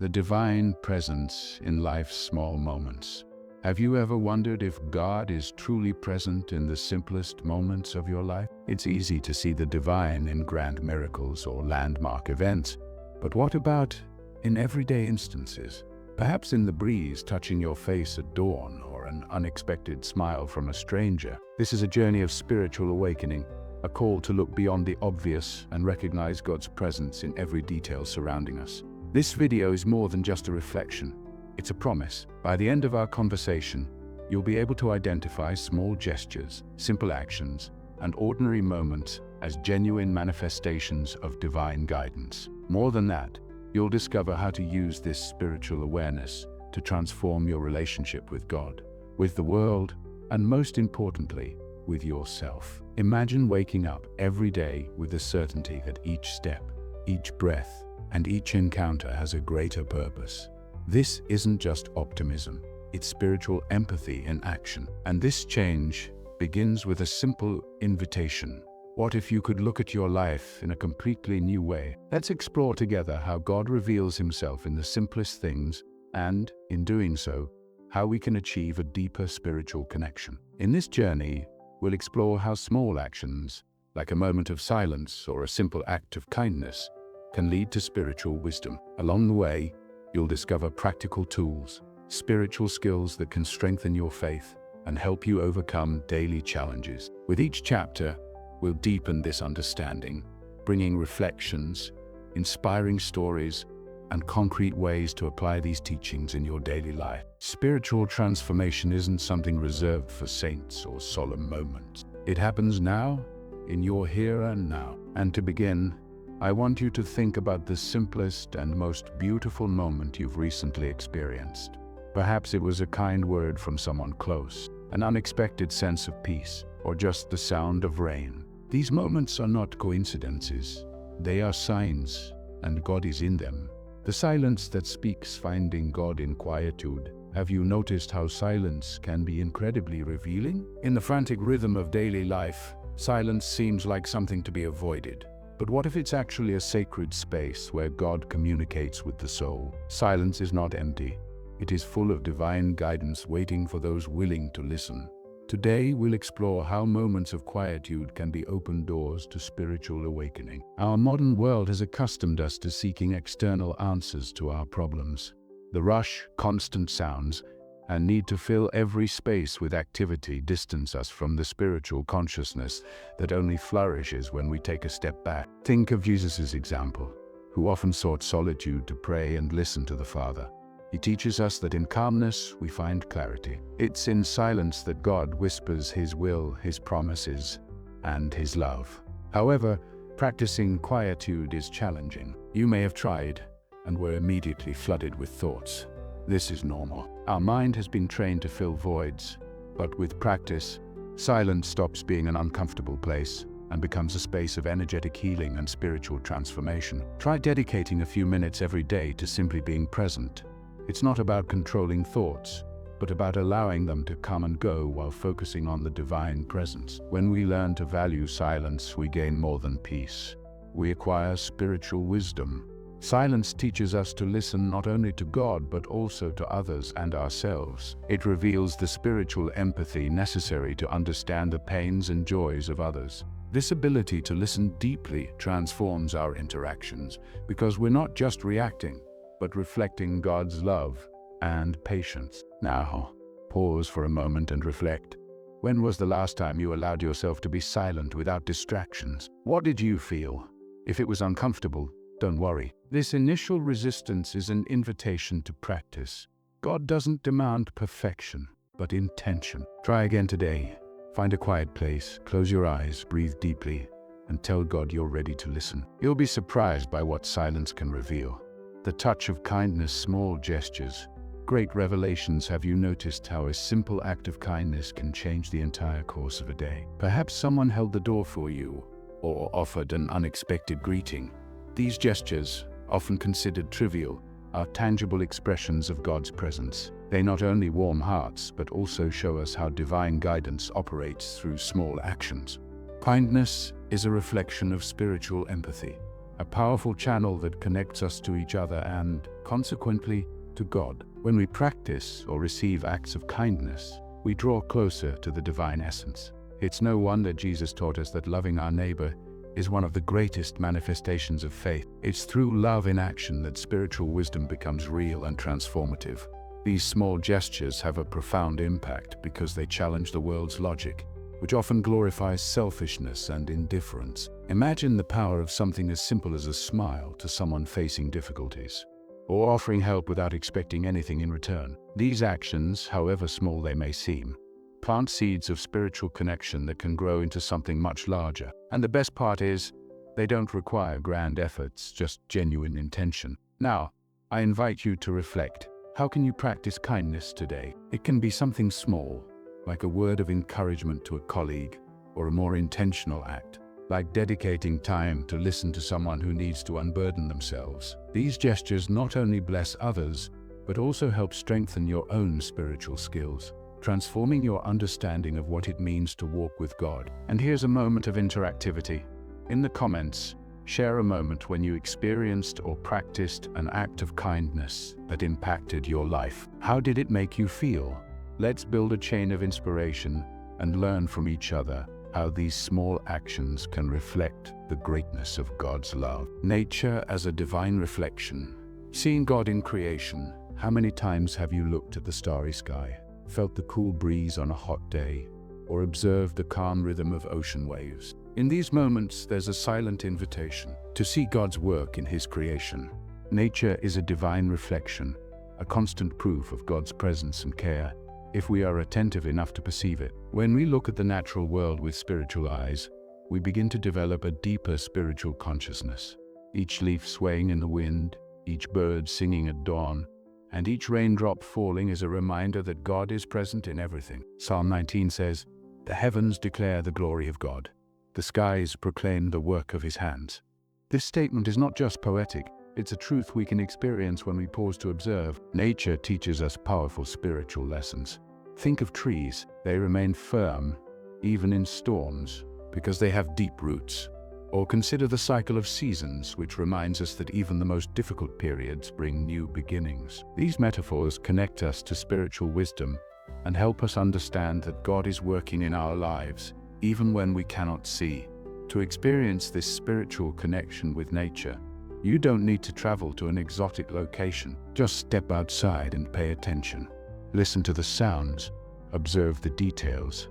the divine presence in life's small moments. Have you ever wondered if God is truly present in the simplest moments of your life? It's easy to see the divine in grand miracles or landmark events, but what about in everyday instances? Perhaps in the breeze touching your face at dawn or an unexpected smile from a stranger. This is a journey of spiritual awakening, a call to look beyond the obvious and recognize God's presence in every detail surrounding us. This video is more than just a reflection. It's a promise. By the end of our conversation, you'll be able to identify small gestures, simple actions, and ordinary moments as genuine manifestations of divine guidance. More than that, you'll discover how to use this spiritual awareness to transform your relationship with God, with the world, and most importantly, with yourself. Imagine waking up every day with the certainty that each step, each breath, and each encounter has a greater purpose. This isn't just optimism, it's spiritual empathy in action. And this change begins with a simple invitation. What if you could look at your life in a completely new way? Let's explore together how God reveals himself in the simplest things and, in doing so, how we can achieve a deeper spiritual connection. In this journey, we'll explore how small actions, like a moment of silence or a simple act of kindness, can lead to spiritual wisdom. Along the way, you'll discover practical tools, spiritual skills that can strengthen your faith and help you overcome daily challenges. With each chapter, we'll deepen this understanding, bringing reflections, inspiring stories, and concrete ways to apply these teachings in your daily life. Spiritual transformation isn't something reserved for saints or solemn moments. It happens now, in your here and now. And to begin, I want you to think about the simplest and most beautiful moment you've recently experienced. Perhaps it was a kind word from someone close, an unexpected sense of peace, or just the sound of rain. These moments are not coincidences. They are signs, and God is in them. The silence that speaks, finding God in quietude. Have you noticed how silence can be incredibly revealing? In the frantic rhythm of daily life, silence seems like something to be avoided. But what if it's actually a sacred space where God communicates with the soul? Silence is not empty. It is full of divine guidance waiting for those willing to listen. Today, we'll explore how moments of quietude can be open doors to spiritual awakening. Our modern world has accustomed us to seeking external answers to our problems. The rush, constant sounds, and need to fill every space with activity distance us from the spiritual consciousness that only flourishes when we take a step back. Think of Jesus' example, who often sought solitude to pray and listen to the Father. He teaches us that in calmness we find clarity. It's in silence that God whispers His will, His promises, and His love. However, practicing quietude is challenging. You may have tried and were immediately flooded with thoughts. This is normal. Our mind has been trained to fill voids, but with practice, silence stops being an uncomfortable place and becomes a space of energetic healing and spiritual transformation. Try dedicating a few minutes every day to simply being present. It's not about controlling thoughts, but about allowing them to come and go while focusing on the divine presence. When we learn to value silence, we gain more than peace. We acquire spiritual wisdom. Silence teaches us to listen not only to God, but also to others and ourselves. It reveals the spiritual empathy necessary to understand the pains and joys of others. This ability to listen deeply transforms our interactions, because we're not just reacting, but reflecting God's love and patience. Now, pause for a moment and reflect. When was the last time you allowed yourself to be silent without distractions? What did you feel? If it was uncomfortable, don't worry. This initial resistance is an invitation to practice. God doesn't demand perfection, but intention. Try again today. Find a quiet place, close your eyes, breathe deeply, and tell God you're ready to listen. You'll be surprised by what silence can reveal. The touch of kindness, small gestures, great revelations. Have you noticed how a simple act of kindness can change the entire course of a day? Perhaps someone held the door for you or offered an unexpected greeting. These gestures, often considered trivial, are tangible expressions of God's presence. They not only warm hearts, but also show us how divine guidance operates through small actions. Kindness is a reflection of spiritual empathy, a powerful channel that connects us to each other and, consequently, to God. When we practice or receive acts of kindness, we draw closer to the divine essence. It's no wonder Jesus taught us that loving our neighbor is one of the greatest manifestations of faith. It's through love in action that spiritual wisdom becomes real and transformative. These small gestures have a profound impact because they challenge the world's logic, which often glorifies selfishness and indifference. Imagine the power of something as simple as a smile to someone facing difficulties, or offering help without expecting anything in return. These actions, however small they may seem, plant seeds of spiritual connection that can grow into something much larger. And the best part is, they don't require grand efforts, just genuine intention. Now, I invite you to reflect. How can you practice kindness today? It can be something small, like a word of encouragement to a colleague, or a more intentional act, like dedicating time to listen to someone who needs to unburden themselves. These gestures not only bless others, but also help strengthen your own spiritual skills, transforming your understanding of what it means to walk with God. And here's a moment of interactivity. In the comments, share a moment when you experienced or practiced an act of kindness that impacted your life. How did it make you feel? Let's build a chain of inspiration and learn from each other how these small actions can reflect the greatness of God's love. Nature as a divine reflection. Seeing God in creation, how many times have you looked at the starry sky, felt the cool breeze on a hot day, or observed the calm rhythm of ocean waves? In these moments, there's a silent invitation to see God's work in His creation. Nature is a divine reflection, a constant proof of God's presence and care, if we are attentive enough to perceive it. When we look at the natural world with spiritual eyes, we begin to develop a deeper spiritual consciousness. Each leaf swaying in the wind, each bird singing at dawn, and each raindrop falling is a reminder that God is present in everything. Psalm 19 says, "The heavens declare the glory of God. The skies proclaim the work of His hands." This statement is not just poetic, it's a truth we can experience when we pause to observe. Nature teaches us powerful spiritual lessons. Think of trees. They remain firm, even in storms, because they have deep roots. Or consider the cycle of seasons, which reminds us that even the most difficult periods bring new beginnings. These metaphors connect us to spiritual wisdom and help us understand that God is working in our lives, even when we cannot see. To experience this spiritual connection with nature, you don't need to travel to an exotic location. Just step outside and pay attention. Listen to the sounds. Observe the details.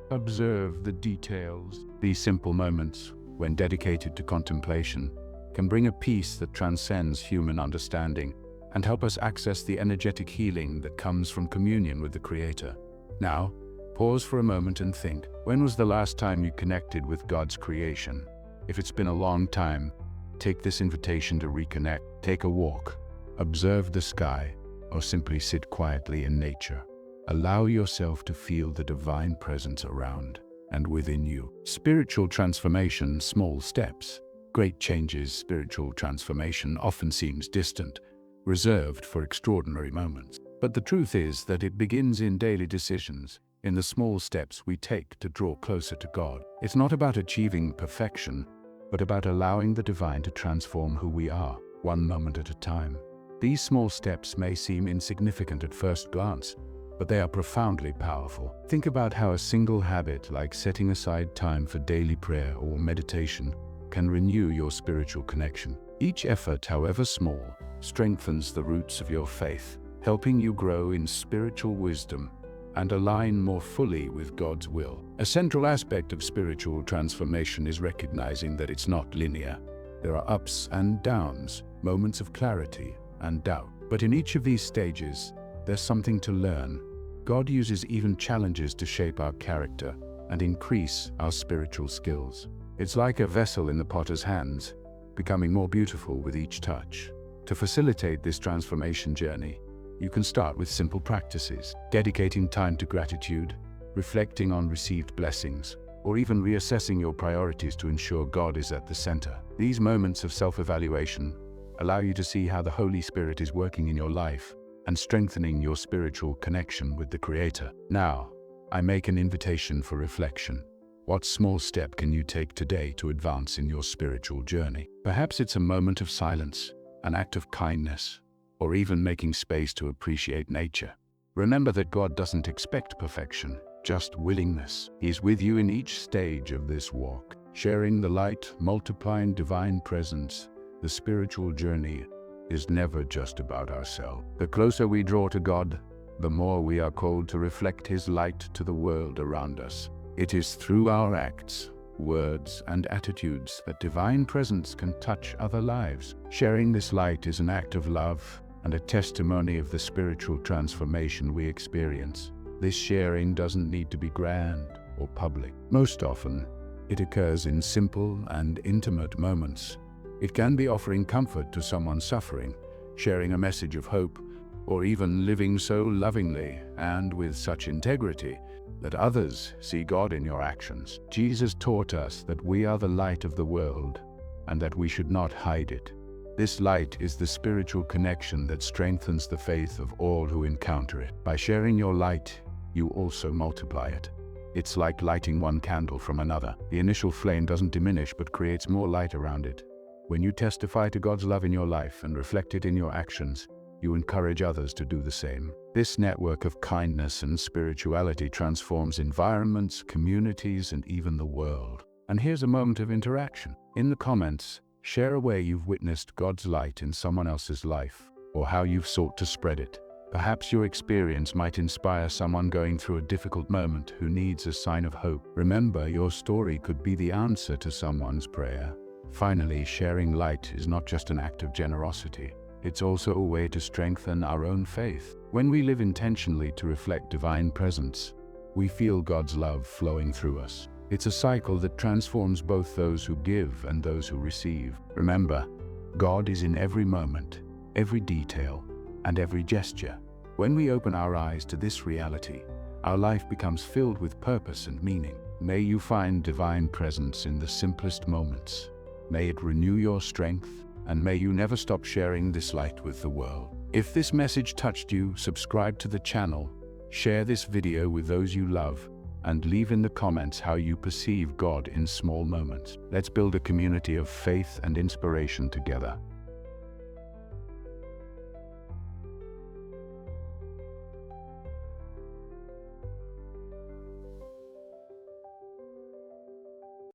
Observe the details. These simple moments, when dedicated to contemplation, can bring a peace that transcends human understanding and help us access the energetic healing that comes from communion with the Creator. Now, pause for a moment and think, when was the last time you connected with God's creation? If it's been a long time, take this invitation to reconnect. Take a walk, observe the sky, or simply sit quietly in nature. Allow yourself to feel the divine presence around and within you. Spiritual transformation, small steps. Great changes. Spiritual transformation often seems distant, reserved for extraordinary moments. But the truth is that it begins in daily decisions, in the small steps we take to draw closer to God. It's not about achieving perfection, but about allowing the divine to transform who we are, one moment at a time. These small steps may seem insignificant at first glance, but they are profoundly powerful. Think about how a single habit, like setting aside time for daily prayer or meditation, can renew your spiritual connection. Each effort, however small, strengthens the roots of your faith, helping you grow in spiritual wisdom and align more fully with God's will. A central aspect of spiritual transformation is recognizing that it's not linear. There are ups and downs, moments of clarity and doubt. But in each of these stages, there's something to learn. God uses even challenges to shape our character and increase our spiritual skills. It's like a vessel in the potter's hands, becoming more beautiful with each touch. To facilitate this transformation journey, you can start with simple practices, dedicating time to gratitude, reflecting on received blessings, or even reassessing your priorities to ensure God is at the center. These moments of self-evaluation allow you to see how the Holy Spirit is working in your life and strengthening your spiritual connection with the Creator. Now, I make an invitation for reflection. What small step can you take today to advance in your spiritual journey? Perhaps it's a moment of silence, an act of kindness, or even making space to appreciate nature. Remember that God doesn't expect perfection, just willingness. He's with you in each stage of this walk, sharing the light, multiplying divine presence. The spiritual journey is never just about ourselves. The closer we draw to God, the more we are called to reflect His light to the world around us. It is through our acts, words, and attitudes that divine presence can touch other lives. Sharing this light is an act of love and a testimony of the spiritual transformation we experience. This sharing doesn't need to be grand or public. Most often, it occurs in simple and intimate moments. It can be offering comfort to someone suffering, sharing a message of hope, or even living so lovingly and with such integrity that others see God in your actions. Jesus taught us that we are the light of the world and that we should not hide it. This light is the spiritual connection that strengthens the faith of all who encounter it. By sharing your light, you also multiply it. It's like lighting one candle from another. The initial flame doesn't diminish but creates more light around it. When you testify to God's love in your life and reflect it in your actions, you encourage others to do the same. This network of kindness and spirituality transforms environments, communities, and even the world. And here's a moment of interaction. In the comments, share a way you've witnessed God's light in someone else's life, or how you've sought to spread it. Perhaps your experience might inspire someone going through a difficult moment who needs a sign of hope. Remember, your story could be the answer to someone's prayer. Finally, sharing light is not just an act of generosity. It's also a way to strengthen our own faith. When we live intentionally to reflect divine presence, we feel God's love flowing through us. It's a cycle that transforms both those who give and those who receive. Remember, God is in every moment, every detail, and every gesture. When we open our eyes to this reality, our life becomes filled with purpose and meaning. May you find divine presence in the simplest moments. May it renew your strength, and may you never stop sharing this light with the world. If this message touched you, subscribe to the channel, share this video with those you love, and leave in the comments how you perceive God in small moments. Let's build a community of faith and inspiration together.